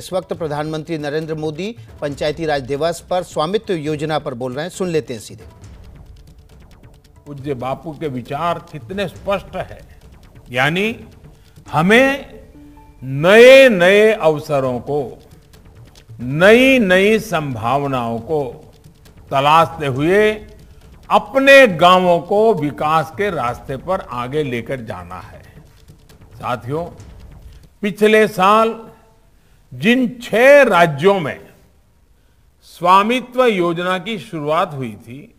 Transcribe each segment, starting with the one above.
इस वक्त प्रधानमंत्री नरेंद्र मोदी पंचायती राज दिवस पर स्वामित्व योजना पर बोल रहे हैं। सुन लेते हैं सीधे। पूज्य बापू के विचार कितने स्पष्ट है, यानी हमें नए नए अवसरों को, नई नई संभावनाओं को तलाशते हुए अपने गांवों को विकास के रास्ते पर आगे लेकर जाना है। साथियों, पिछले साल जिन 6 राज्यों में स्वामित्व योजना की शुरुआत हुई थी,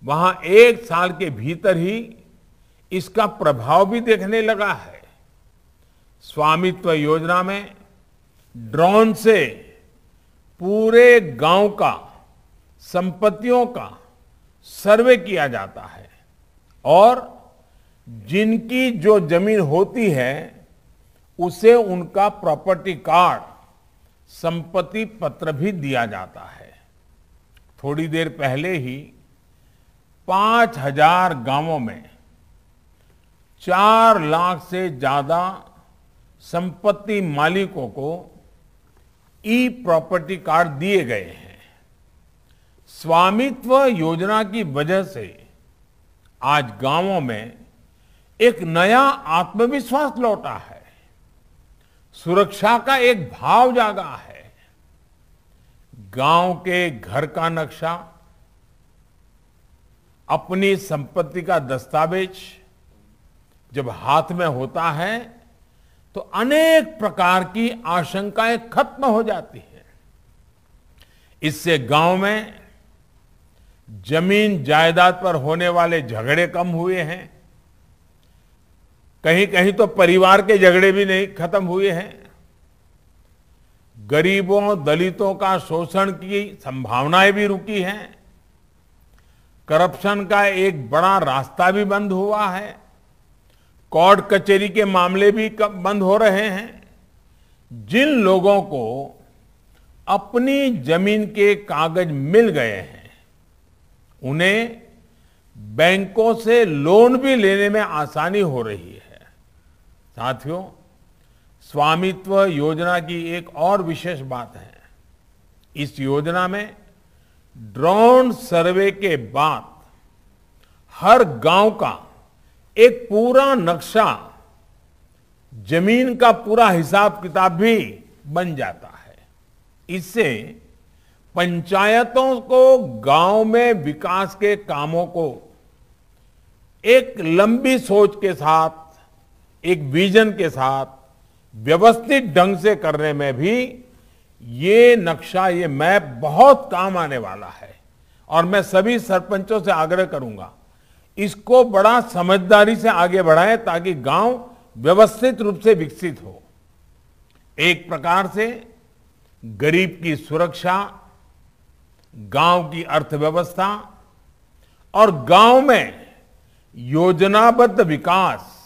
वहां 1 साल के भीतर ही इसका प्रभाव भी देखने लगा है। स्वामित्व योजना में ड्रोन से पूरे गांव का, संपत्तियों का सर्वे किया जाता है और जिनकी जो जमीन होती है उसे उनका प्रॉपर्टी कार्ड, संपत्ति पत्र भी दिया जाता है। थोड़ी देर पहले ही 5000 गांवों में 4 लाख से ज्यादा संपत्ति मालिकों को ई प्रॉपर्टी कार्ड दिए गए हैं। स्वामित्व योजना की वजह से आज गांवों में एक नया आत्मविश्वास लौटा है, सुरक्षा का एक भाव जागा है। गांव के घर का नक्शा, अपनी संपत्ति का दस्तावेज जब हाथ में होता है तो अनेक प्रकार की आशंकाएं खत्म हो जाती हैं। इससे गांव में जमीन जायदाद पर होने वाले झगड़े कम हुए हैं। कहीं कहीं तो परिवार के झगड़े भी नहीं खत्म हुए हैं। गरीबों, दलितों का शोषण की संभावनाएं भी रुकी हैं। करप्शन का एक बड़ा रास्ता भी बंद हुआ है। कोर्ट कचहरी के मामले भी बंद हो रहे हैं। जिन लोगों को अपनी जमीन के कागज मिल गए हैं, उन्हें बैंकों से लोन भी लेने में आसानी हो रही है। साथियों, स्वामित्व योजना की एक और विशेष बात है। इस योजना में ड्रोन सर्वे के बाद हर गांव का एक पूरा नक्शा, जमीन का पूरा हिसाब किताब भी बन जाता है। इससे पंचायतों को गांव में विकास के कामों को एक लंबी सोच के साथ, एक विजन के साथ व्यवस्थित ढंग से करने में भी ये नक्शा, ये मैप बहुत काम आने वाला है। और मैं सभी सरपंचों से आग्रह करूंगा, इसको बड़ा समझदारी से आगे बढ़ाएं ताकि गांव व्यवस्थित रूप से विकसित हो। एक प्रकार से गरीब की सुरक्षा, गांव की अर्थव्यवस्था और गांव में योजनाबद्ध विकास,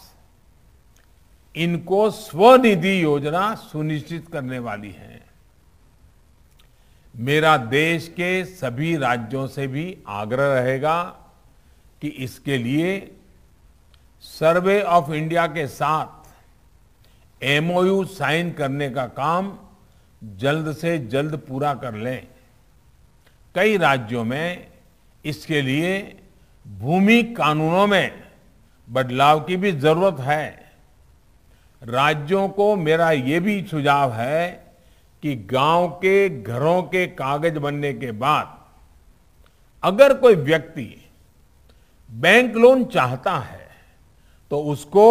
इनको स्वनिधि योजना सुनिश्चित करने वाली है। मेरा देश के सभी राज्यों से भी आग्रह रहेगा कि इसके लिए सर्वे ऑफ इंडिया के साथ एमओयू साइन करने का काम जल्द से जल्द पूरा कर लें। कई राज्यों में इसके लिए भूमि कानूनों में बदलाव की भी जरूरत है। राज्यों को मेरा ये भी सुझाव है कि गांव के घरों के कागज बनने के बाद अगर कोई व्यक्ति बैंक लोन चाहता है तो उसको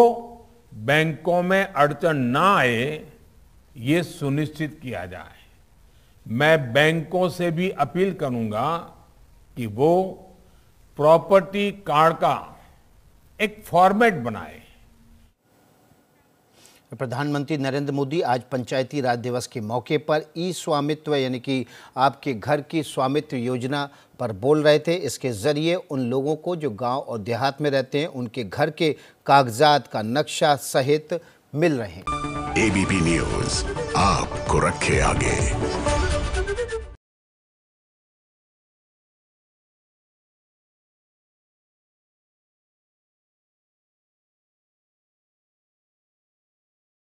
बैंकों में अड़चन ना आए, ये सुनिश्चित किया जाए। मैं बैंकों से भी अपील करूंगा कि वो प्रॉपर्टी कार्ड का एक फॉर्मेट बनाए। प्रधानमंत्री नरेंद्र मोदी आज पंचायती राज दिवस के मौके पर ई स्वामित्व यानी कि आपके घर की स्वामित्व योजना पर बोल रहे थे। इसके जरिए उन लोगों को जो गांव और देहात में रहते हैं, उनके घर के कागजात का नक्शा सहित मिल रहे हैं। एबीपी न्यूज़ आपको रखे आगे।